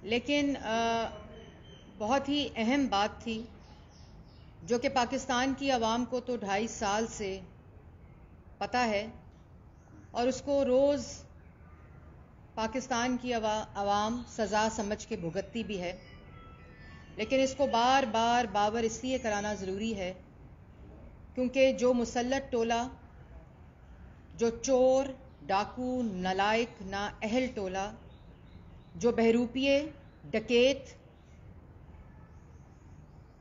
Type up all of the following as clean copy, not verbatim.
لیکن بہت ہی اہم بات تھی جو کہ پاکستان کی عوام کو تو 2.5 سال سے پتہ ہے اور اس کو روز پاکستان کی عوام سزا سمجھ کے بھگتتی بھی ہے، لیکن اس کو بار بار باور اس لیے کرانا ضروری ہے کیونکہ جو مسلط ٹولہ، جو چور، ڈاکو، نالائق، نااہل ٹولہ، جو بہروپیے، ڈکیت،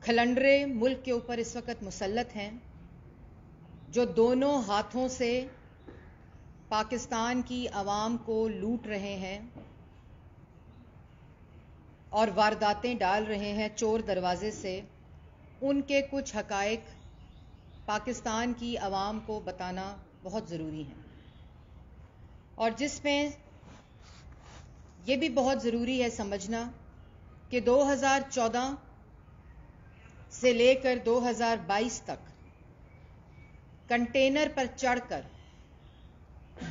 کھلنڈرے ملک کے اوپر اس وقت مسلط ہیں، جو دونوں ہاتھوں سے پاکستان کی عوام کو لوٹ رہے ہیں اور وارداتیں ڈال رہے ہیں چور دروازے سے، ان کے کچھ حقائق پاکستان کی عوام کو بتانا بہت ضروری ہے، اور جس میں یہ بھی بہت ضروری ہے سمجھنا کہ 2014 سے لے کر 2022 تک کنٹینر پر چڑھ کر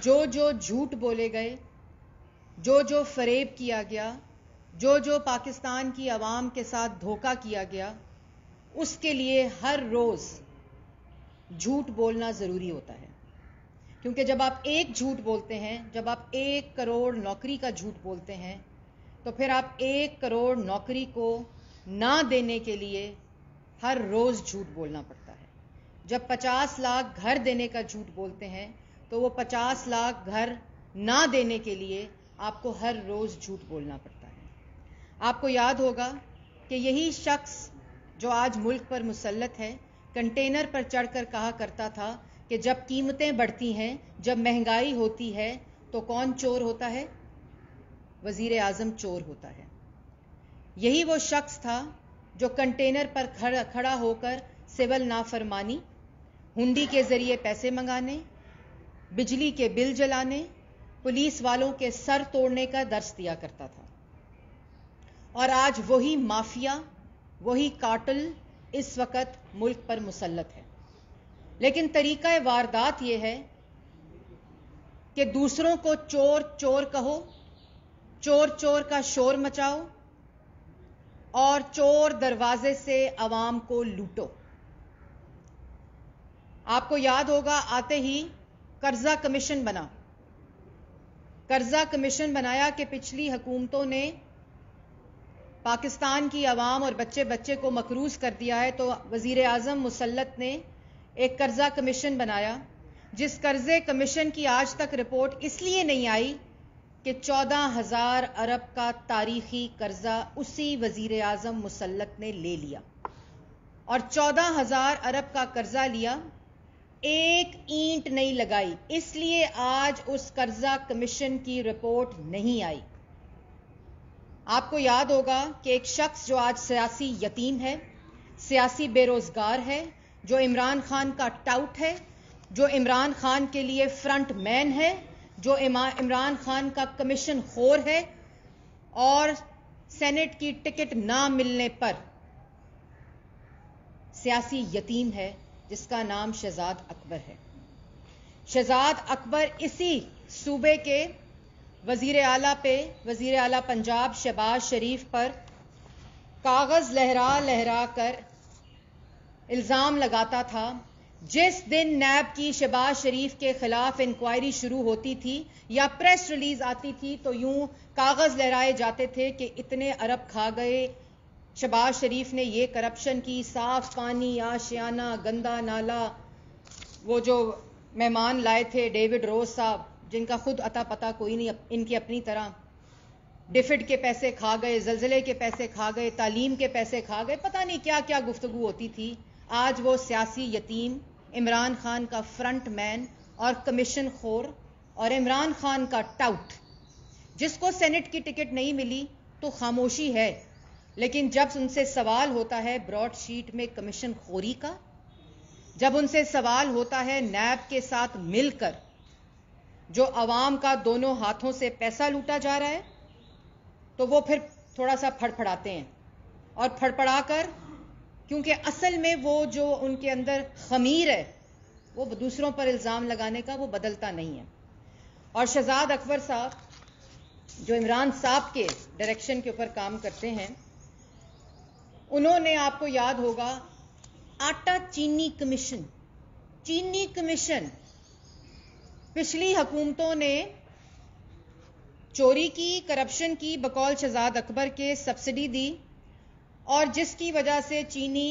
جو جھوٹ بولے گئے، جو فریب کیا گیا، جو پاکستان کی عوام کے ساتھ دھوکہ کیا گیا، اس کے لیے ہر روز جھوٹ بولنا ضروری ہوتا ہے، کیونکہ جب آپ ایک جھوٹ بولتے ہیں، جب آپ 1 کروڑ نوکری کا جھوٹ بولتے ہیں، تو پھر آپ 1 کروڑ نوکری کو نہ دینے کے لیے ہر روز جھوٹ بولنا پڑتا ہے۔ جب 50 لاکھ گھر دینے کا جھوٹ بولتے ہیں تو وہ 50 لاکھ گھر نہ دینے کے لیے آپ کو ہر روز جھوٹ بولنا پڑتا ہے۔ آپ کو یاد ہوگا کہ یہی شخص جو آج ملک پر مسلط ہے، کنٹینر پر چڑھ کر کہا کرتا تھا کہ جب قیمتیں بڑھتی ہیں، جب مہنگائی ہوتی ہے تو کون چور ہوتا ہے؟ وزیر اعظم چور ہوتا ہے۔ یہی وہ شخص تھا جو کنٹینر پر کھڑا ہو کر سول نافرمانی، ہنڈی کے ذریعے پیسے منگانے، بجلی کے بل جلانے، پولیس والوں کے سر توڑنے کا درس دیا کرتا تھا، اور آج وہی مافیا، وہی کارٹل اس وقت ملک پر مسلط ہے۔ لیکن طریقہ واردات یہ ہے کہ دوسروں کو چور چور کہو، چور چور کا شور مچاؤ اور چور دروازے سے عوام کو لوٹو۔ آپ کو یاد ہوگا آتے ہی قرضہ کمیشن بنا، قرضہ کمیشن بنایا کہ پچھلی حکومتوں نے پاکستان کی عوام اور بچے بچے کو مقروض کر دیا ہے، تو وزیر اعظم مسلط نے ایک قرضہ کمیشن بنایا، جس قرضے کمیشن کی آج تک رپورٹ اس لیے نہیں آئی کہ 14,000 ارب کا تاریخی قرضہ اسی وزیر اعظم مسلط نے لے لیا، اور 14,000 ارب کا قرضہ لیا، ایک اینٹ نہیں لگائی، اس لیے آج اس قرضہ کمیشن کی رپورٹ نہیں آئی۔ آپ کو یاد ہوگا کہ ایک شخص جو آج سیاسی یتیم ہے، سیاسی بے روزگار ہے، جو عمران خان کا ٹاؤٹ ہے، جو عمران خان کے لیے فرنٹ مین ہے، جو عمران خان کا کمیشن خور ہے، اور سینٹ کی ٹکٹ نہ ملنے پر سیاسی یتیم ہے، جس کا نام شہزاد اکبر ہے۔ شہزاد اکبر اسی صوبے کے وزیر اعلیٰ پنجاب شہباز شریف پر کاغذ لہرا لہرا کر الزام لگاتا تھا۔ جس دن نیب کی شہباز شریف کے خلاف انکوائری شروع ہوتی تھی یا پریس ریلیز آتی تھی تو یوں کاغذ لہرائے جاتے تھے کہ اتنے ارب کھا گئے، شہباز شریف نے یہ کرپشن کی، صاف پانی، آشیانہ، گندا نالا، وہ جو مہمان لائے تھے ڈیوڈ روز صاحب، جن کا خود اتا پتا کوئی نہیں، ان کی اپنی طرح، ڈیفڈ کے پیسے کھا گئے، زلزلے کے پیسے کھا گئے، تعلیم کے پیسے کھا گئے، پتہ نہیں کیا کیا گفتگو ہوتی تھی۔ آج وہ سیاسی یتیم، عمران خان کا فرنٹ مین اور کمیشن خور، اور عمران خان کا ٹاؤٹ، جس کو سینٹ کی ٹکٹ نہیں ملی تو خاموشی ہے، لیکن جب ان سے سوال ہوتا ہے براڈ شیٹ میں کمیشن خوری کا، جب ان سے سوال ہوتا ہے نیب کے ساتھ مل کر جو عوام کا دونوں ہاتھوں سے پیسہ لوٹا جا رہا ہے، تو وہ پھر تھوڑا سا پھڑپڑاتے ہیں، اور پھڑپڑا کر، کیونکہ اصل میں وہ جو ان کے اندر خمیر ہے وہ دوسروں پر الزام لگانے کا، وہ بدلتا نہیں ہے۔ اور شہزاد اکبر صاحب جو عمران صاحب کے ڈائریکشن کے اوپر کام کرتے ہیں، انہوں نے، آپ کو یاد ہوگا، آٹا چینی کمیشن پچھلی حکومتوں نے چوری کی، کرپشن کی، بقول شہزاد اکبر کے سبسڈی دی، اور جس کی وجہ سے چینی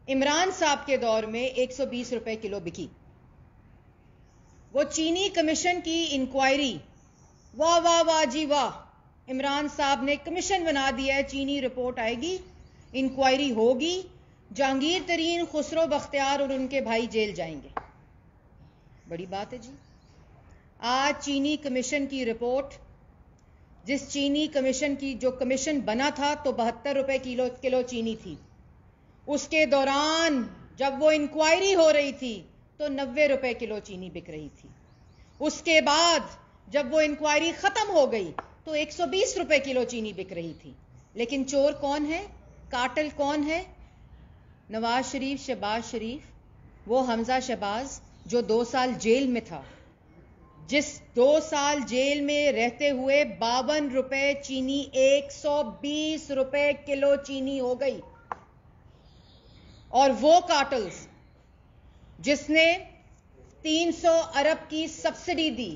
عمران صاحب کے دور میں 120 روپے کلو بکی۔ وہ چینی کمیشن کی انکوائری، واہ واہ واہ جی واہ، عمران صاحب نے کمیشن بنا دیا ہے، چینی رپورٹ آئے گی، انکوائری ہوگی، جہانگیر ترین، خسرو بختیار اور ان کے بھائی جیل جائیں گے۔ بڑی بات ہے جی۔ آج چینی کمیشن کی رپورٹ، جس چینی کمیشن کی جو کمیشن بنا تھا تو 72 روپے کلو چینی تھی، اس کے دوران جب وہ انکوائری ہو رہی تھی تو 90 روپے کلو چینی بک رہی تھی۔ اس کے بعد جب وہ انکوائری ختم ہو گئی تو 120 روپے کلو چینی بک رہی تھی۔ لیکن چور کون ہے؟ کارٹل کون ہے؟ نواز شریف، شہباز شریف، وہ حمزہ شہباز جو 2 سال جیل میں تھا، جس 2 سال جیل میں رہتے ہوئے 52 روپے چینی 120 روپے کلو چینی ہو گئی۔ اور وہ کارٹلز جس نے 300 ارب کی سبسڈی دی،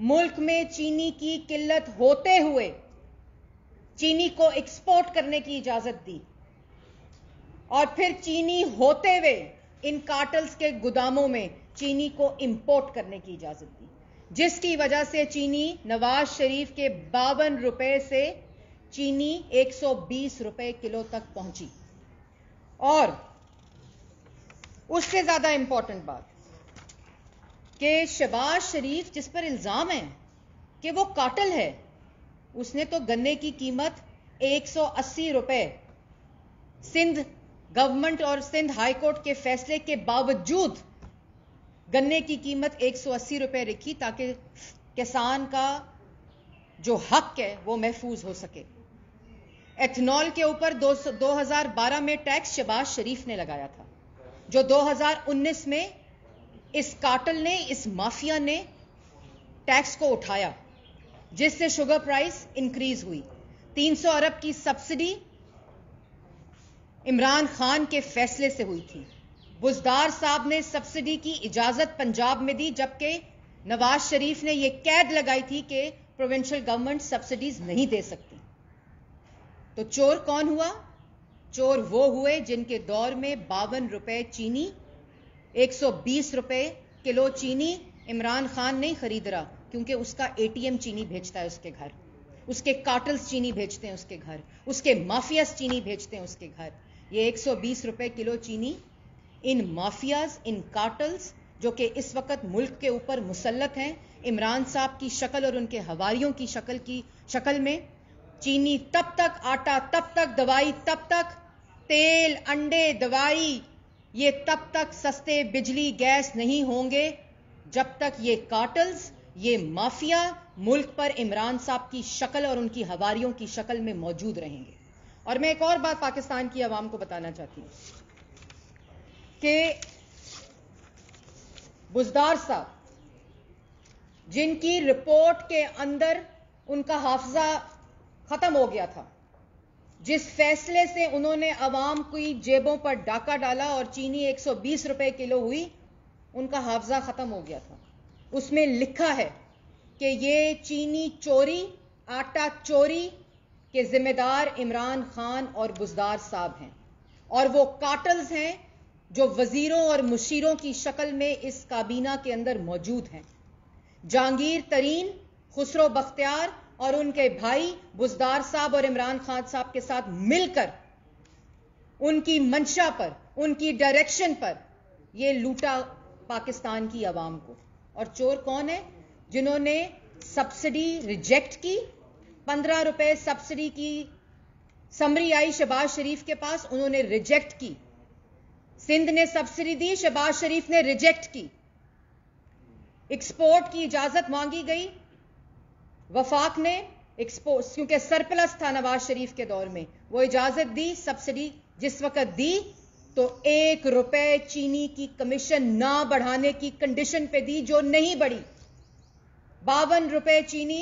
ملک میں چینی کی قلت ہوتے ہوئے چینی کو ایکسپورٹ کرنے کی اجازت دی، اور پھر چینی ہوتے ہوئے ان کارٹلز کے گوداموں میں چینی کو امپورٹ کرنے کی اجازت دی، جس کی وجہ سے چینی نواز شریف کے 52 روپے سے چینی 120 روپے کلو تک پہنچی۔ اور اس سے زیادہ امپورٹنٹ بات کہ شہباز شریف، جس پر الزام ہے کہ وہ کارٹل ہے، اس نے تو گنے کی قیمت 180 روپے سندھ گورنمنٹ اور سندھ ہائی کورٹ کے فیصلے کے باوجود گنے کی قیمت 180 روپے رکھی تاکہ کسان کا جو حق ہے وہ محفوظ ہو سکے۔ ایتھنول کے اوپر 2012 میں ٹیکس شہباز شریف نے لگایا تھا، جو 2019 میں اس کارٹل نے، اس مافیا نے ٹیکس کو اٹھایا، جس سے شوگر پرائس انکریز ہوئی۔ 300 ارب کی سبسڈی عمران خان کے فیصلے سے ہوئی تھی۔ بزدار صاحب نے سبسڈی کی اجازت پنجاب میں دی، جبکہ نواز شریف نے یہ قید لگائی تھی کہ پروونشل گورنمنٹ سبسڈیز نہیں دے سکتی۔ تو چور کون ہوا؟ چور وہ ہوئے جن کے دور میں 52 روپے چینی، 120 روپے کلو چینی عمران خان نہیں خرید رہا، کیونکہ اس کا ATM چینی بھیجتا ہے اس کے گھر، اس کے کارٹلز چینی بھیجتے ہیں اس کے گھر، اس کے مافیاز چینی بھیجتے ہیں اس کے گھر۔ یہ 120 روپے کلو چینی ان مافیاز، ان کارٹلز جو کہ اس وقت ملک کے اوپر مسلط ہیں، عمران صاحب کی شکل اور ان کے حواریوں کی شکل میں، چینی تب تک، آٹا تب تک، دوائی تب تک، تیل، انڈے، دوائی، یہ تب تک سستے بجلی گیس نہیں ہوں گے جب تک یہ کارٹلز، یہ مافیا ملک پر عمران صاحب کی شکل اور ان کی حواریوں کی شکل میں موجود رہیں گے۔ اور میں ایک اور بات پاکستان کی عوام کو بتانا چاہتی ہوں کہ بزدار صاحب، جن کی رپورٹ کے اندر ان کا حافظہ ختم ہو گیا تھا، جس فیصلے سے انہوں نے عوام کی جیبوں پر ڈاکہ ڈالا اور چینی 120 روپے کلو ہوئی، ان کا حافظہ ختم ہو گیا تھا۔ اس میں لکھا ہے کہ یہ چینی چوری، آٹا چوری کے ذمہ دار عمران خان اور بزدار صاحب ہیں، اور وہ کارٹلز ہیں جو وزیروں اور مشیروں کی شکل میں اس کابینہ کے اندر موجود ہیں۔ جہانگیر ترین، خسرو بختیار اور ان کے بھائی بزدار صاحب اور عمران خان صاحب کے ساتھ مل کر ان کی منشا پر، ان کی ڈائریکشن پر یہ لوٹا پاکستان کی عوام کو۔ اور چور کون ہے؟ جنہوں نے سبسڈی ریجیکٹ کی، 15 روپے سبسڈی کی سمری آئی شہباز شریف کے پاس، انہوں نے ریجیکٹ کی۔ سندھ نے سبسڈی دی، شہباز شریف نے ریجیکٹ کی۔ ایکسپورٹ کی اجازت مانگی گئی، وفاق نے کیونکہ سرپلس تھا نواز شریف کے دور میں، وہ اجازت دی۔ سبسڈی جس وقت دی تو 1 روپے چینی کی کمیشن نہ بڑھانے کی کنڈیشن پہ دی، جو نہیں بڑھی۔ 52 روپے چینی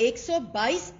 122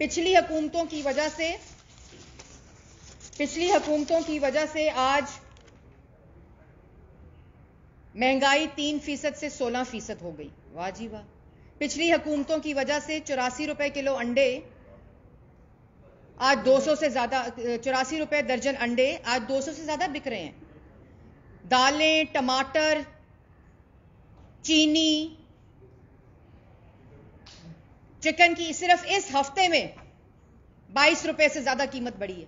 پچھلی حکومتوں کی وجہ سے آج مہنگائی 3% سے 16% ہو گئی. واہ جی واہ. پچھلی حکومتوں کی وجہ سے 84 روپے کلو انڈے آج 200 سے زیادہ 84 روپے درجن انڈے آج 200 سے زیادہ بک رہے ہیں. دالیں، ٹماٹر، چینی، چکن کی صرف اس ہفتے میں 22 روپے سے زیادہ قیمت بڑھی ہے.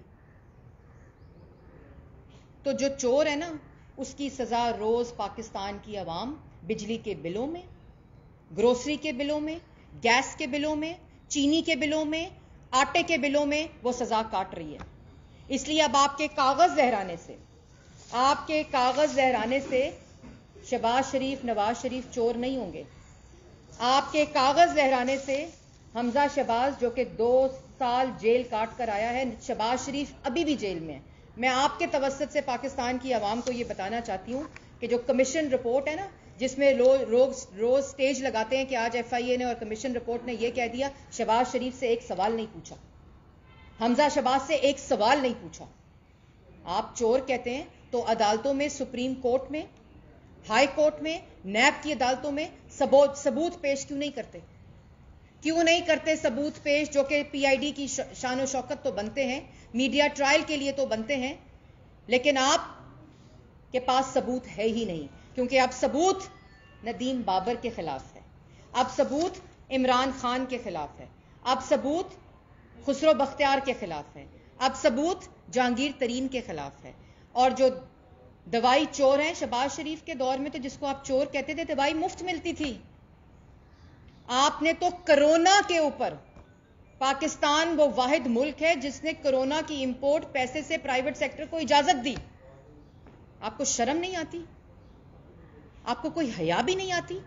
تو جو چور ہے نا اس کی سزا روز پاکستان کی عوام بجلی کے بلوں میں، گروسری کے بلوں میں، گیس کے بلوں میں، چینی کے بلوں میں، آٹے کے بلوں میں وہ سزا کاٹ رہی ہے. اس لیے اب آپ کے کاغذ لہرانے سے شہباز شریف، نواز شریف چور نہیں ہوں گے. آپ کے کاغذ لہرانے سے حمزہ شہباز جو کہ 2 سال جیل کاٹ کر آیا ہے، شہباز شریف ابھی بھی جیل میں ہے. میں آپ کے توسط سے پاکستان کی عوام کو یہ بتانا چاہتی ہوں کہ جو کمیشن رپورٹ ہے نا، جس میں روز سٹیج لگاتے ہیں کہ آج ایف آئی اے نے اور کمیشن رپورٹ نے یہ کہہ دیا، شہباز شریف سے ایک سوال نہیں پوچھا، حمزہ شہباز سے ایک سوال نہیں پوچھا. آپ چور کہتے ہیں تو عدالتوں میں، سپریم کورٹ میں، ہائی کورٹ میں، نیب کی عدالتوں میں ثبوت پیش کیوں نہیں کرتے ثبوت پیش، جو کہ پی آئی ڈی کی شان و شوکت تو بنتے ہیں، میڈیا ٹرائل کے لیے تو بنتے ہیں، لیکن آپ کے پاس ثبوت ہے ہی نہیں. کیونکہ اب ثبوت ندیم بابر کے خلاف ہے، اب ثبوت عمران خان کے خلاف ہے، اب ثبوت خسرو بختیار کے خلاف ہے، اب ثبوت جہانگیر ترین کے خلاف ہے. اور جو دوائی چور ہیں، شہباز شریف کے دور میں تو جس کو آپ چور کہتے تھے دوائی مفت ملتی تھی. آپ نے تو کرونا کے اوپر، پاکستان وہ واحد ملک ہے جس نے کرونا کی امپورٹ پیسے سے پرائیویٹ سیکٹر کو اجازت دی. آپ کو شرم نہیں آتی؟ آپ کو کوئی حیا بھی نہیں آتی؟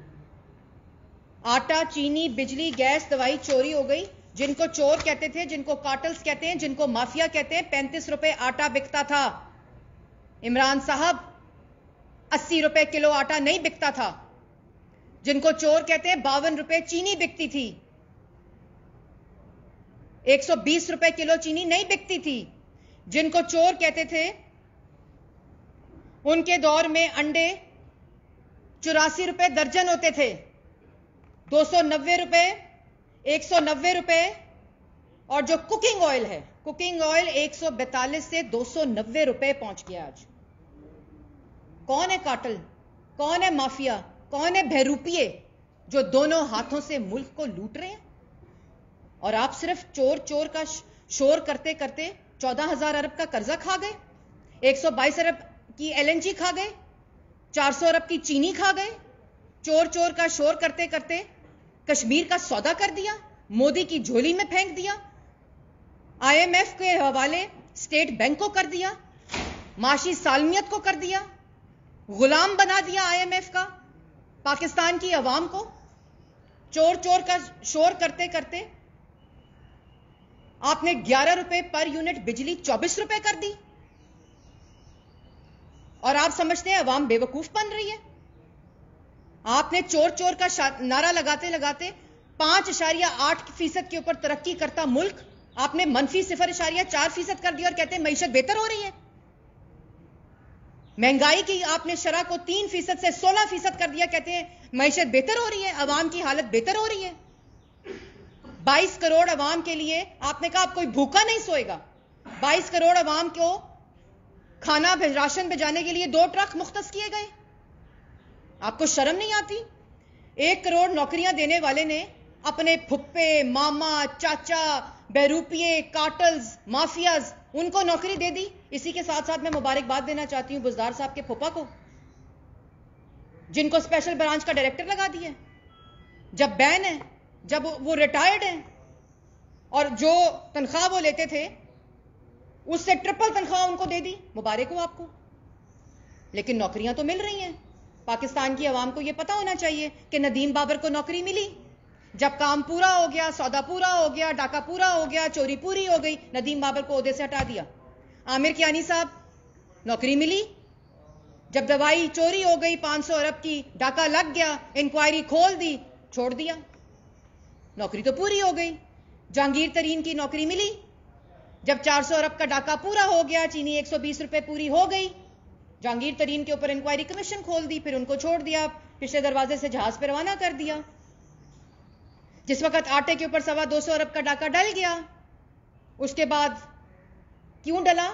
آٹا، چینی، بجلی، گیس، دوائی چوری ہو گئی. جن کو چور کہتے تھے، جن کو کارٹلز کہتے ہیں، جن کو مافیا کہتے ہیں، 35 روپے آٹا بکتا تھا. عمران صاحب 80 روپے کلو آٹا نہیں بکتا تھا. جن کو چور کہتے ہیں 52 روپے چینی بکتی تھی، 120 روپے کلو چینی نہیں بکتی تھی. جن کو چور کہتے تھے ان کے دور میں انڈے 84 روپے درجن ہوتے تھے، 290 روپے، 190 روپے. اور جو کوکنگ آئل ہے، کوکنگ آئل 142 سے 290 روپے پہنچ گیا آج. کون ہے کارٹل؟ کون ہے مافیا؟ کون ہے بہروپیے جو دونوں ہاتھوں سے ملک کو لوٹ رہے ہیں؟ اور آپ صرف چور کا شور کرتے کرتے 14,000 ارب کا قرضہ کھا گئے، 122 ارب کی ایل این جی کھا گئے، 400 ارب کی چینی کھا گئے. چور کا شور کرتے کرتے کشمیر کا سودا کر دیا، مودی کی جھولی میں پھینک دیا، آئی ایم ایف کے حوالے اسٹیٹ بینک کو کر دیا، معاشی سالمیت کو کر دیا، غلام بنا دیا آئی ایم ایف کا پاکستان کی عوام کو. چور کا شور کرتے کرتے آپ نے 11 روپے پر یونٹ بجلی 24 روپے کر دی. اور آپ سمجھتے ہیں عوام بے وقوف بن رہی ہے؟ آپ نے چور کا نعرہ لگاتے لگاتے 5.8% کے اوپر ترقی کرتا ملک آپ نے -0.4% کر دیا اور کہتے ہیں معیشت بہتر ہو رہی ہے. مہنگائی کی آپ نے شرح کو 3% سے 16% کر دیا، کہتے ہیں معیشت بہتر ہو رہی ہے، عوام کی حالت بہتر ہو رہی ہے. 22 کروڑ عوام کے لیے آپ نے کہا اب کوئی بھوکا نہیں سوئے گا. 22 کروڑ عوام کو کھانا راشن بھیجانے کے لیے 2 ٹرک مختص کیے گئے. آپ کو شرم نہیں آتی؟ 1 کروڑ نوکریاں دینے والے نے اپنے پھپھے، ماما، چاچا، بہروپیے، کارٹلز، مافیاز ان کو نوکری دے دی. اسی کے ساتھ ساتھ میں مبارکباد دینا چاہتی ہوں بزدار صاحب کے پھپھا کو، جن کو اسپیشل برانچ کا ڈائریکٹر لگا دیا. جب بین ہے، جب وہ ریٹائرڈ ہیں اور جو تنخواہ وہ لیتے تھے اس سے ٹرپل تنخواہ ان کو دے دی. مبارک ہو آپ کو. لیکن نوکریاں تو مل رہی ہیں. پاکستان کی عوام کو یہ پتا ہونا چاہیے کہ ندیم بابر کو نوکری ملی. جب کام پورا ہو گیا، سودا پورا ہو گیا، ڈاکہ پورا ہو گیا، چوری پوری ہو گئی، ندیم بابر کو عہدے سے ہٹا دیا. عامر کیانی صاحب نوکری ملی. جب دوائی چوری ہو گئی 500 ارب کی، ڈاکہ لگ گیا، انکوائری کھول دی، چھوڑ دیا. نوکری تو پوری ہو گئی. جہانگیر ترین کی نوکری ملی. جب 400 ارب کا ڈاکہ پورا ہو گیا, چینی 120 روپے پوری ہو گئی, جہانگیر ترین کے اوپر انکوائری کمیشن کھول دی, پھر ان کو چھوڑ دیا, پچھلے دروازے سے جہاز پہ روانہ کر دیا. جس وقت آٹے کے اوپر 225 ارب کا ڈاکہ ڈل گیا, اس کے بعد کیوں ڈلا؟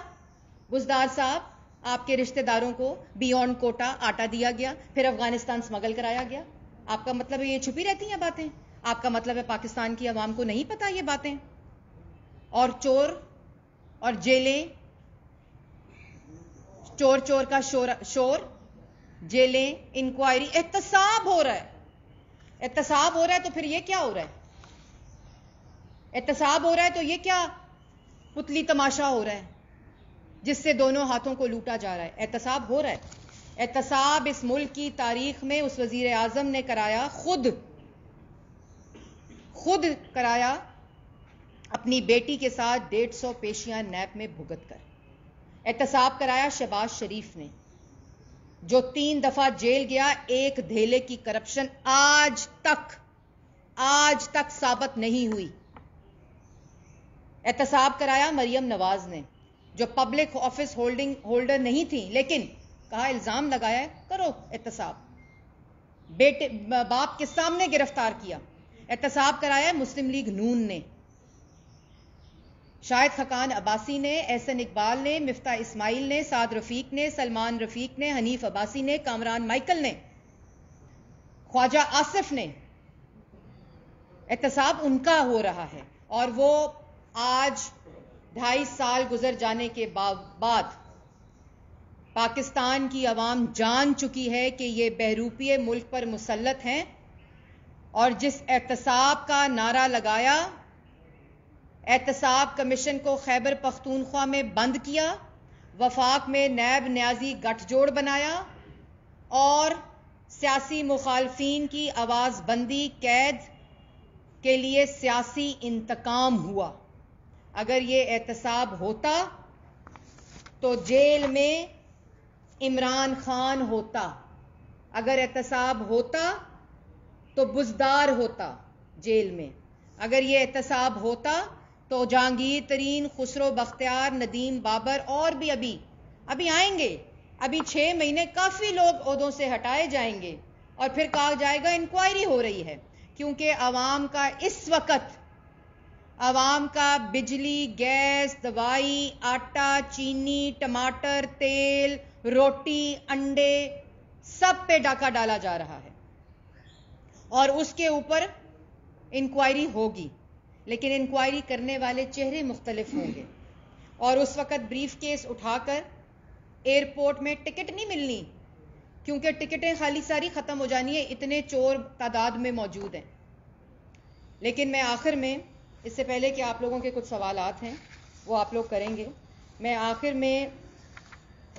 بزدار صاحب, آپ کے رشتہ داروں کو بیونڈ کوٹا آٹا دیا گیا, پھر افغانستان سمگل کرایا گیا. آپ کا مطلب ہے یہ چھپی رہتی ہیں باتیں؟ آپ کا مطلب ہے پاکستان کی عوام کو نہیں پتا یہ باتیں؟ اور چور اور جیلیں, چور چور کا شور, جیلیں, انکوائری, احتساب ہو رہا ہے. احتساب ہو رہا ہے تو پھر یہ کیا ہو رہا ہے؟ احتساب ہو رہا ہے تو یہ کیا پتلی تماشا ہو رہا ہے جس سے دونوں ہاتھوں کو لوٹا جا رہا ہے؟ احتساب ہو رہا ہے. احتساب اس ملک کی تاریخ میں اس وزیر اعظم نے کرایا, خود کرایا, اپنی بیٹی کے ساتھ 150 پیشیاں نیب میں بھگت کر. احتساب کرایا شہباز شریف نے, جو 3 دفعہ جیل گیا, ایک دھیلے کی کرپشن آج تک ثابت نہیں ہوئی. احتساب کرایا مریم نواز نے, جو پبلک آفس ہولڈر نہیں تھی, لیکن کہا الزام لگایا ہے کرو احتساب, بیٹے باپ کے سامنے گرفتار کیا. احتساب کرایا مسلم لیگ نون نے, شاہد خاقان عباسی نے, احسن اقبال نے, مفتاح اسماعیل نے, سعد رفیق نے, سلمان رفیق نے, حنیف عباسی نے, کامران مائیکل نے, خواجہ آصف نے. احتساب ان کا ہو رہا ہے, اور وہ آج 2.5 سال گزر جانے کے بعد پاکستان کی عوام جان چکی ہے کہ یہ بہروپیے ملک پر مسلط ہیں, اور جس احتساب کا نعرہ لگایا, احتساب کمیشن کو خیبر پختونخوا میں بند کیا, وفاق میں نیب نیازی گٹھ جوڑ بنایا, اور سیاسی مخالفین کی آواز بندی, قید کے لیے سیاسی انتقام ہوا. اگر یہ احتساب ہوتا تو جیل میں عمران خان ہوتا, اگر احتساب ہوتا تو بزدار ہوتا جیل میں, اگر یہ احتساب ہوتا تو جہانگیر ترین, خسرو بختیار, ندیم بابر, اور بھی ابھی آئیں گے, ابھی 6 مہینے کافی لوگ عہدوں سے ہٹائے جائیں گے, اور پھر کہا جائے گا انکوائری ہو رہی ہے. کیونکہ عوام کا اس وقت, عوام کا بجلی, گیس, دوائی, آٹا, چینی, ٹماٹر, تیل, روٹی, انڈے, سب پہ ڈاکہ ڈالا جا رہا ہے, اور اس کے اوپر انکوائری ہوگی, لیکن انکوائری کرنے والے چہرے مختلف ہوں گے. اور اس وقت بریف کیس اٹھا کر ایئرپورٹ میں ٹکٹ نہیں ملنی, کیونکہ ٹکٹیں خالی ساری ختم ہو جانی ہے, اتنے چور تعداد میں موجود ہیں. لیکن میں آخر میں, اس سے پہلے کہ آپ لوگوں کے کچھ سوالات ہیں وہ آپ لوگ کریں گے, میں آخر میں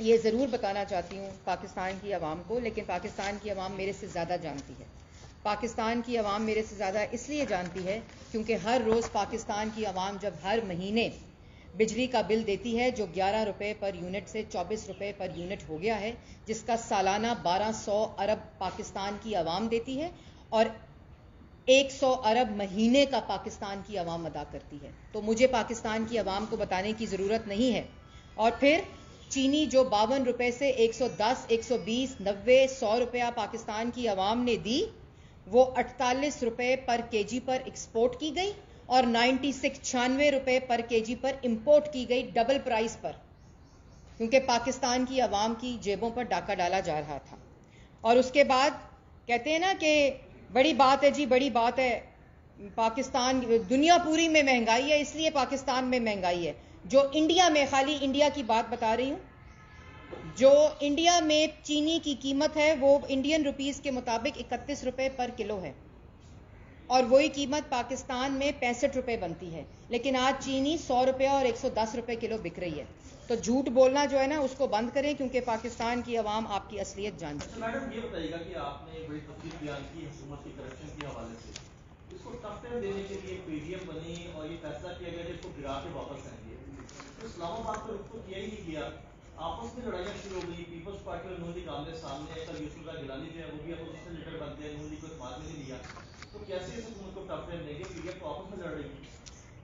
یہ ضرور بتانا چاہتی ہوں پاکستان کی عوام کو, لیکن پاکستان کی عوام میرے سے زیادہ جانتی ہے. پاکستان کی عوام میرے سے زیادہ اس لیے جانتی ہے کیونکہ ہر روز پاکستان کی عوام جب ہر مہینے بجلی کا بل دیتی ہے, جو 11 روپے پر یونٹ سے 24 روپے پر یونٹ ہو گیا ہے, جس کا سالانہ 1200 ارب پاکستان کی عوام دیتی ہے, اور 100 ارب مہینے کا پاکستان کی عوام ادا کرتی ہے. تو مجھے پاکستان کی عوام کو بتانے کی ضرورت نہیں ہے. اور پھر چینی جو 52 روپے سے 110, 120, 90, 100 روپیہ پاکستان کی عوام نے دی, وہ 48 روپے پر کے جی پر ایکسپورٹ کی گئی, اور 96 روپے پر کے جی پر امپورٹ کی گئی, ڈبل پرائس پر, کیونکہ پاکستان کی عوام کی جیبوں پر ڈاکہ ڈالا جا رہا تھا. اور اس کے بعد کہتے ہیں نا کہ بڑی بات ہے جی, بڑی بات ہے, پاکستان, دنیا پوری میں مہنگائی ہے, اس لیے پاکستان میں مہنگائی ہے. جو انڈیا میں, خالی انڈیا کی بات بتا رہی ہوں, جو انڈیا میں چینی کی قیمت ہے وہ انڈین روپیز کے مطابق 31 روپے پر کلو ہے, اور وہی قیمت پاکستان میں 65 روپے بنتی ہے, لیکن آج چینی 100 روپے اور 110 روپے کلو بک رہی ہے. تو جھوٹ بولنا جو ہے نا اس کو بند کریں, کیونکہ پاکستان کی عوام آپ کی اصلیت جان چکی ہے. میڈم یہ بتائیے گا کہ آپ نے بڑی تفصیل بیان کی حکومت کی کرپشن کے حوالے سے, اس کو ٹف ٹائم دینے کے لیے پی ڈی ایم بنی اور یہ فیصلہ کیا گیا کہ اس کو گرا کے واپس آئیں گے. تو اسلام آباد کو رخ تو کیا ہی نہیں گیا, آپس میں لڑائیاں شروع ہو گئی. پیپلز پارٹی اور نون لیگ آمنے سامنے, کل یوسف اللہ گیلانی جو ہے وہ بھی اپوزیشن لیڈر بنتے ہیں, نون لیگ کو اعتماد میں نہیں لیا. تو کیسے اس حکومت کو ٹف ٹائم دیں گے؟ پی ڈی ایم تو آپس میں لڑ رہی ہے.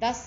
10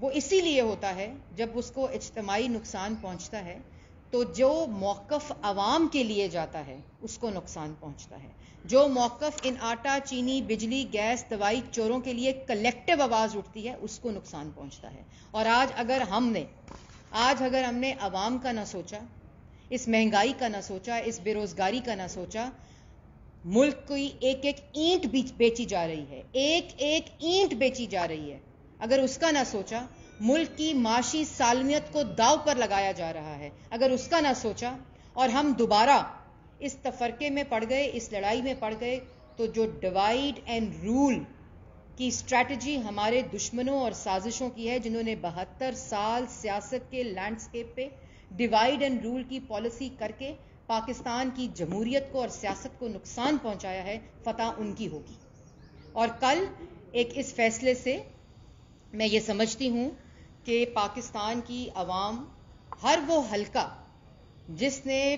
وہ اسی لیے ہوتا ہے جب اس کو اجتماعی نقصان پہنچتا ہے تو جو موقف عوام کے لیے جاتا ہے اس کو نقصان پہنچتا ہے. جو موقف ان آٹا چینی بجلی گیس دوائی چوروں کے لیے کلیکٹیو آواز اٹھتی ہے اس کو نقصان پہنچتا ہے. اور آج اگر ہم نے عوام کا نہ سوچا, اس مہنگائی کا نہ سوچا, اس بے روزگاری کا نہ سوچا, ملک کی ایک ایک اینٹ بیچی جا رہی ہے, ایک ایک اینٹ بیچی جا رہی ہے, اگر اس کا نہ سوچا, ملک کی معاشی سالمیت کو داؤ پر لگایا جا رہا ہے, اگر اس کا نہ سوچا, اور ہم دوبارہ اس تفرقے میں پڑ گئے, اس لڑائی میں پڑ گئے, تو جو ڈیوائیڈ اینڈ رول کی اسٹریٹجی ہمارے دشمنوں اور سازشوں کی ہے, جنہوں نے 72 سال سیاست کے لینڈسکیپ پہ ڈیوائیڈ اینڈ رول کی پالیسی کر کے پاکستان کی جمہوریت کو اور سیاست کو نقصان پہنچایا ہے, فتح ان کی ہوگی. اور کل ایک اس فیصلے سے میں یہ سمجھتی ہوں کہ پاکستان کی عوام, ہر وہ حلقہ جس نے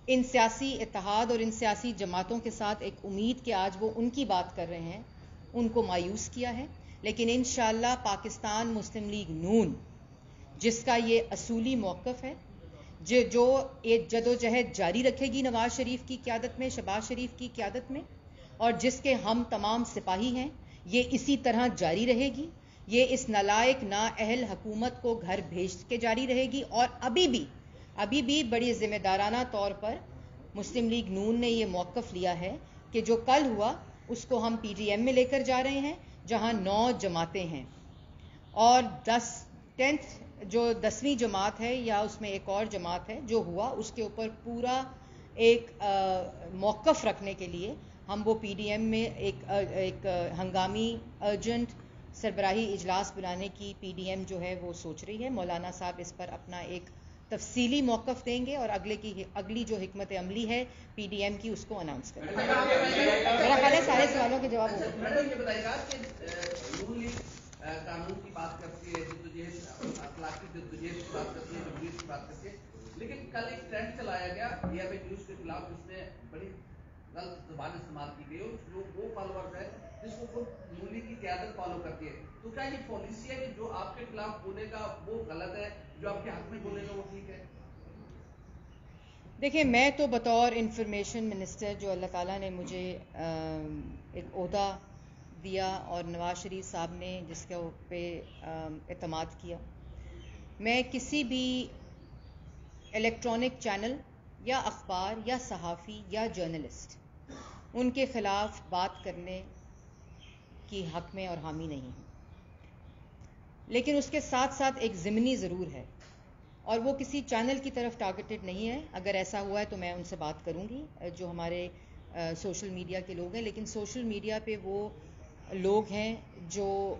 ان سیاسی اتحاد اور ان سیاسی جماعتوں کے ساتھ ایک امید کہ آج وہ ان کی بات کر رہے ہیں, ان کو مایوس کیا ہے. لیکن انشاءاللہ پاکستان مسلم لیگ نون, جس کا یہ اصولی موقف ہے, جو ایک جدوجہد جاری رکھے گی نواز شریف کی قیادت میں, شہباز شریف کی قیادت میں, اور جس کے ہم تمام سپاہی ہیں, یہ اسی طرح جاری رہے گی. یہ اس نالائق نااہل حکومت کو گھر بھیج کے جاری رہے گی. اور ابھی بھی بڑی ذمہ دارانہ طور پر مسلم لیگ نون نے یہ موقف لیا ہے کہ جو کل ہوا اس کو ہم پی ٹی ایم میں لے کر جا رہے ہیں, جہاں 9 جماعتیں ہیں, اور 10ویں جماعت ہے یا اس میں ایک اور جماعت ہے جو ہوا, اس کے اوپر پورا ایک موقف رکھنے کے لیے ہم وہ پی ڈی ایم میں ایک ہنگامی ارجنٹ سربراہی اجلاس بلانے کی پی ڈی ایم جو ہے وہ سوچ رہی ہے. مولانا صاحب اس پر اپنا ایک تفصیلی موقف دیں گے اور اگلی جو حکمت عملی ہے پی ڈی ایم کی اس کو اناؤنس کریں گے. میرا خیال ہے سارے سوالوں کے جواب ہو میڈم یہ بتائیے گا کہ نون لیگ قانون کی بات کرتی ہے, جدوجہد اخلاقی جدوجہد کی بات کرتی ہے, جمہوریت کی بات کرتی ہے, لیکن کل ایک ٹرینڈ چلایا گیا یا نیوز کے خلاف جس میں بڑی غلط زبان استعمال کی گئی, اور جو وہ فالوورز ہے جس کو خود نون لیگ کی قیادت فالو کرتی ہے, تو کیا یہ پالیسی ہے کہ جو آپ کے خلاف بولے گا وہ غلط ہے, جو آپ کے حق میں بولے گا وہ ٹھیک ہے؟ دیکھیں, میں تو بطور انفارمیشن منسٹر, جو اللہ تعالیٰ نے مجھے ایک عہدہ دیا اور نواز شریف صاحب نے جس کے پہ اعتماد کیا, میں کسی بھی الیکٹرانک چینل یا اخبار یا صحافی یا جرنلسٹ ان کے خلاف بات کرنے کی حق میں اور حامی نہیں ہوں. لیکن اس کے ساتھ ساتھ ایک ضمنی ضرور ہے, اور وہ کسی چینل کی طرف ٹارگیٹڈ نہیں ہے. اگر ایسا ہوا ہے تو میں ان سے بات کروں گی جو ہمارے سوشل میڈیا کے لوگ ہیں, لیکن سوشل میڈیا پہ وہ لوگ ہیں جو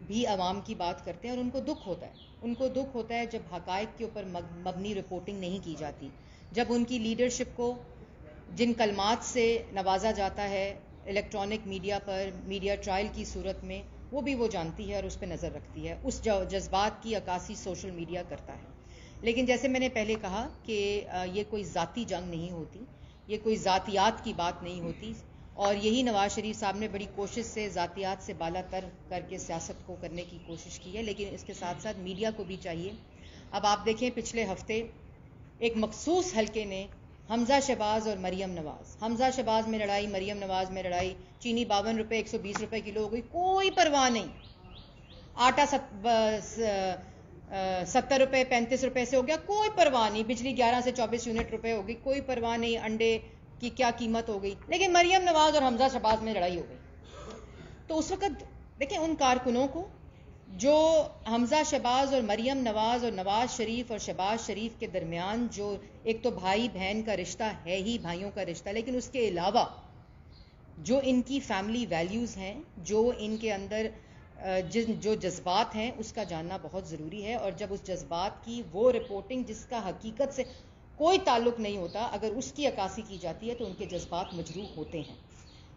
بھی عوام کی بات کرتے ہیں, اور ان کو دکھ ہوتا ہے جب حقائق کے اوپر مبنی رپورٹنگ نہیں کی جاتی, جب ان کی لیڈرشپ کو جن کلمات سے نوازا جاتا ہے الیکٹرانک میڈیا پر, میڈیا ٹرائل کی صورت میں, وہ جانتی ہے اور اس پہ نظر رکھتی ہے. اس جذبات کی عکاسی سوشل میڈیا کرتا ہے. لیکن جیسے میں نے پہلے کہا کہ یہ کوئی ذاتی جنگ نہیں ہوتی, یہ کوئی ذاتیات کی بات نہیں ہوتی, اور یہی نواز شریف صاحب نے بڑی کوشش سے ذاتیات سے بالا تر کر کے سیاست کو کرنے کی کوشش کی ہے. لیکن اس کے ساتھ ساتھ میڈیا کو بھی چاہیے. اب آپ دیکھیں, پچھلے ہفتے ایک مخصوص حلقے نے حمزہ شہباز اور مریم نواز, حمزہ شہباز میں لڑائی, مریم نواز میں لڑائی, چینی 52 روپے 120 روپے کلو ہو گئی, کوئی پرواہ نہیں. آٹا 70 روپے 35 روپے سے ہو گیا, کوئی پرواہ نہیں. بجلی 11 سے 24 یونٹ روپے ہو گئی, کوئی پرواہ نہیں. انڈے کی کیا قیمت ہو گئی, لیکن مریم نواز اور حمزہ شہباز میں لڑائی ہو گئی. تو اس وقت دیکھیں ان کارکنوں کو جو حمزہ شہباز اور مریم نواز اور نواز شریف اور شہباز شریف کے درمیان جو ایک تو بھائی بہن کا رشتہ ہے ہی, بھائیوں کا رشتہ, لیکن اس کے علاوہ جو ان کی فیملی ویلیوز ہیں, جو ان کے اندر جو جذبات ہیں, اس کا جاننا بہت ضروری ہے. اور جب اس جذبات کی وہ رپورٹنگ جس کا حقیقت سے کوئی تعلق نہیں ہوتا, اگر اس کی عکاسی کی جاتی ہے تو ان کے جذبات مجروح ہوتے ہیں.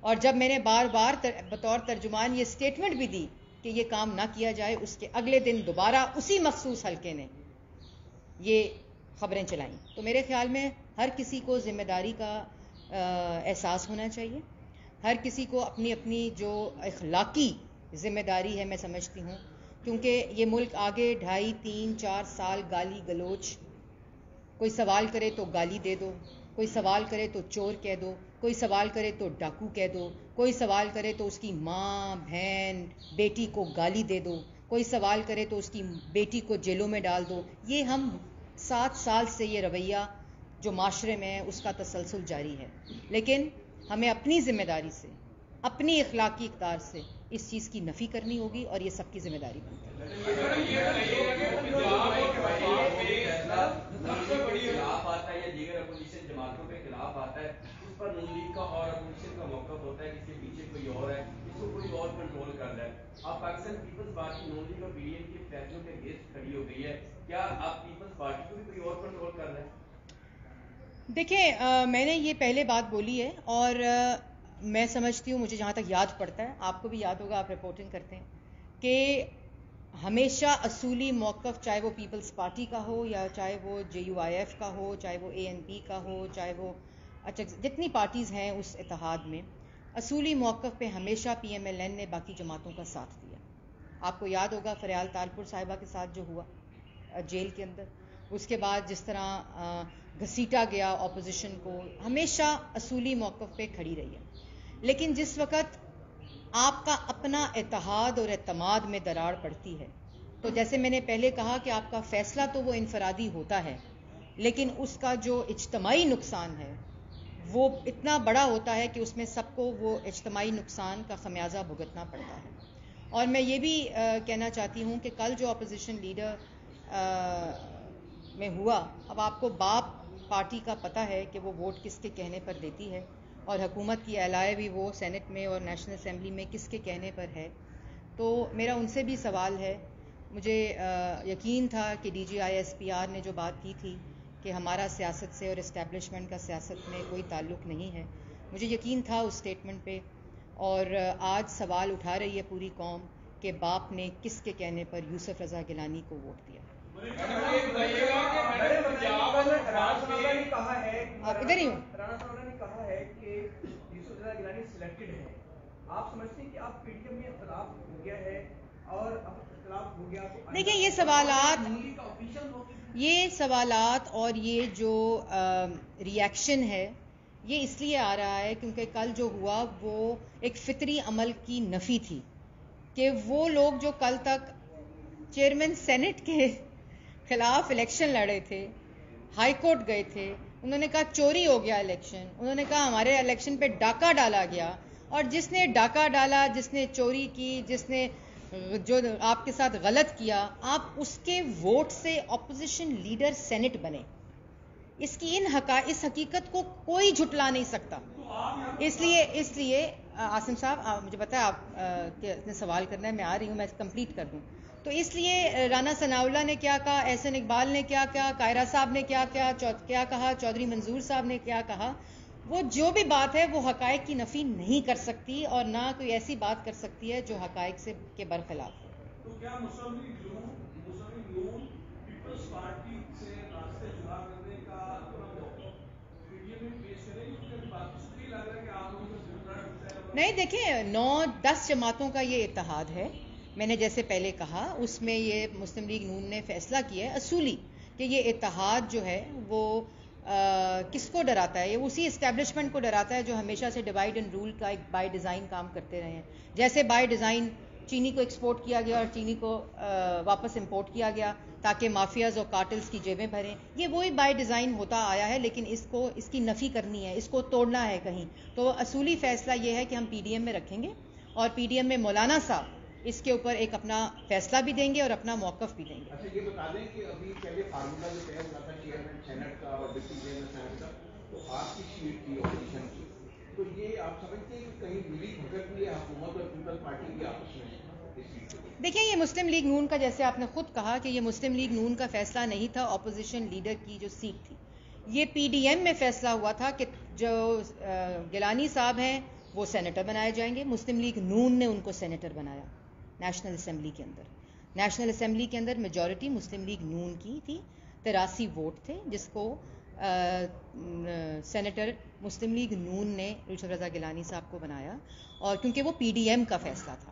اور جب میں نے بار بار بطور ترجمان یہ سٹیٹمنٹ بھی دی کہ یہ کام نہ کیا جائے, اس کے اگلے دن دوبارہ اسی مخصوص حلقے نے یہ خبریں چلائیں. تو میرے خیال میں ہر کسی کو ذمہ داری کا احساس ہونا چاہیے. ہر کسی کو اپنی اپنی جو اخلاقی ذمہ داری ہے, میں سمجھتی ہوں کیونکہ یہ ملک آگے 2.5 3 4 سال گالی گلوچ، کوئی سوال کرے تو گالی دے دو، کوئی سوال کرے تو چور کہہ دو، کوئی سوال کرے تو ڈاکو کہہ دو، کوئی سوال کرے تو اس کی ماں بہن بیٹی کو گالی دے دو، کوئی سوال کرے تو اس کی بیٹی کو جیلوں میں ڈال دو. یہ ہم 7 سال سے یہ رویہ جو معاشرے میں ہے اس کا تسلسل جاری ہے. لیکن ہمیں اپنی ذمہ داری سے، اپنی اخلاقی اقدار سے اس چیز کی نفی کرنی ہوگی اور یہ سب کی ذمہ داری بنتی ہے. خلاف آتا ہے یا دیگر اپوزیشن جماعتوں کے خلاف آتا ہے، اس پر نون لیگ کا اور اپوزیشن کا موقف ہوتا ہے کہ اس کے پیچھے کوئی اور ہے، اس کو کوئی اور کنٹرول کر رہا ہے. اب پاکستان پیپلز پارٹی نون لیگ اور پی ڈی ایم کے فیصلوں کے اگینسٹ کھڑی ہو گئی ہے، کیا اب پیپلز پارٹی کو بھی کوئی اور کنٹرول کر رہا ہے؟ دیکھیں، میں نے یہ پہلے بات بولی ہے اور میں سمجھتی ہوں، مجھے جہاں تک یاد پڑتا ہے، آپ کو بھی یاد ہوگا، آپ رپورٹنگ کرتے ہیں، کہ ہمیشہ اصولی موقف چاہے وہ پیپلز پارٹی کا ہو یا چاہے وہ JUIF کا ہو، چاہے وہ ANP کا ہو، چاہے وہ جتنی پارٹیز ہیں اس اتحاد میں، اصولی موقف پہ ہمیشہ PMLN نے باقی جماعتوں کا ساتھ دیا. آپ کو یاد ہوگا فریال تالپور صاحبہ کے ساتھ جو ہوا جیل کے اندر، اس کے بعد جس طرح گھسیٹا گیا اپوزیشن کو، ہمیشہ اصولی موقف پہ کھڑی رہی ہے. لیکن جس وقت آپ کا اپنا اتحاد اور اعتماد میں دراڑ پڑتی ہے، تو جیسے میں نے پہلے کہا کہ آپ کا فیصلہ تو وہ انفرادی ہوتا ہے، لیکن اس کا جو اجتماعی نقصان ہے وہ اتنا بڑا ہوتا ہے کہ اس میں سب کو وہ اجتماعی نقصان کا خمیازہ بھگتنا پڑتا ہے. اور میں یہ بھی کہنا چاہتی ہوں کہ کل جو اپوزیشن لیڈر میں ہوا، اب آپ کو باپ پارٹی کا پتہ ہے کہ وہ ووٹ کس کے کہنے پر دیتی ہے، اور حکومت کی اعلائے بھی وہ سینٹ میں اور نیشنل اسمبلی میں کس کے کہنے پر ہے. تو میرا ان سے بھی سوال ہے، مجھے یقین تھا کہ DGI-SPR نے جو بات کی تھی کہ ہمارا سیاست سے اور اسٹیبلشمنٹ کا سیاست میں کوئی تعلق نہیں ہے، مجھے یقین تھا اس سٹیٹمنٹ پہ، اور آج سوال اٹھا رہی ہے پوری قوم کہ باپ نے کس کے کہنے پر یوسف رضا گیلانی کو ووٹ دیا. آپ ادھر ہی ہوں. رانا ثنا اللہ نے کہا ہے کہ یوسف رضا گیلانی سلیکٹڈ ہے. آپ سمجھتے ہیں کہ اب PDM میں اختلاف ہو گیا ہے، اور اب اختلاف ہو گیا تو دیکھیں یہ سوالات اور یہ جو ریاکشن ہے یہ اس لیے آ رہا ہے کیونکہ کل جو ہوا وہ ایک فطری عمل کی نفی تھی کہ وہ لوگ جو کل تک چیئرمین سینٹ کے خلاف الیکشن لڑے تھے، ہائی کورٹ گئے تھے، انہوں نے کہا چوری ہو گیا الیکشن، انہوں نے کہا ہمارے الیکشن پہ ڈاکہ ڈالا گیا، اور جس نے ڈاکہ ڈالا، جس نے چوری کی، جس نے جو آپ کے ساتھ غلط کیا، آپ اس کے ووٹ سے اپوزیشن لیڈر سینٹ بنے. اس حقیقت کو کوئی جھٹلا نہیں سکتا. اس لیے عاصم صاحب مجھے پتا ہے آپ نے سوال کرنا ہے، میں آ رہی ہوں، میں کمپلیٹ کر دوں. تو اس لیے رانا ثناء اللہ نے کیا کہا، احسن اقبال نے کیا کہا، قاہرہ صاحب نے کیا کہا، چودھری منظور صاحب نے کیا کہا، وہ جو بھی بات ہے وہ حقائق کی نفی نہیں کر سکتی اور نہ کوئی ایسی بات کر سکتی ہے جو حقائق سے کے برخلاف ہو. تو کیا مسلم لیگ نون پیپلز پارٹی سے راستے جدا کرنے کا اپنا موقف PDM میں پیش کرے گی؟ کیونکہ باقی سے یہ لگ رہا ہے کہ آپ لوگوں کا ضرورت نہیں. دیکھیں 9-10 جماعتوں کا یہ اتحاد ہے. میں نے جیسے پہلے کہا اس میں یہ مسلم لیگ نون نے فیصلہ کیا ہے اصولی کہ یہ اتحاد جو ہے وہ کس کو ڈراتا ہے، یہ اسی اسٹیبلشمنٹ کو ڈراتا ہے جو ہمیشہ سے ڈیوائڈ اینڈ رول کا ایک بائی ڈیزائن کام کرتے رہے ہیں. جیسے بائی ڈیزائن چینی کو ایکسپورٹ کیا گیا اور چینی کو واپس امپورٹ کیا گیا تاکہ مافیاز اور کارٹلز کی جیبیں بھریں، یہ وہی بائی ڈیزائن ہوتا آیا ہے، لیکن اس کی نفی کرنی ہے، اس کو توڑنا ہے کہیں. تو اصولی فیصلہ یہ ہے کہ ہم PDM میں رکھیں گے اور PDM میں مولانا صاحب اس کے اوپر ایک اپنا فیصلہ بھی دیں گے اور اپنا موقف بھی دیں گے. اچھا یہ بتا دیں کہ ابھی پہلے فارمولا جو طے ہوا تھا چیئرمین سینٹ کا اور ڈپٹی چیئرمین سینٹ کا، تو آپ کی سیٹ تھی اپوزیشن کی، تو یہ آپ سمجھتے ہیں کہ کہیں ملی بھگت بھی ہے حکومت اور پیپل پارٹی کی آپس میں اس سیٹ کو؟ دیکھیں یہ مسلم لیگ نون کا، جیسے آپ نے خود کہا کہ یہ مسلم لیگ نون کا فیصلہ نہیں تھا، اپوزیشن لیڈر کی جو سیٹ تھی یہ PDM میں فیصلہ ہوا تھا کہ جو گیلانی صاحب ہیں وہ سینیٹر بنائے جائیں گے. مسلم لیگ نون نے ان کو سینیٹر بنایا نیشنل اسمبلی کے اندر. نیشنل اسمبلی کے اندر میجورٹی مسلم لیگ نون کی تھی، 83 ووٹ تھے، جس کو سینیٹر مسلم لیگ نون نے یوسف رضا گیلانی صاحب کو بنایا، اور کیونکہ وہ PDM کا فیصلہ تھا.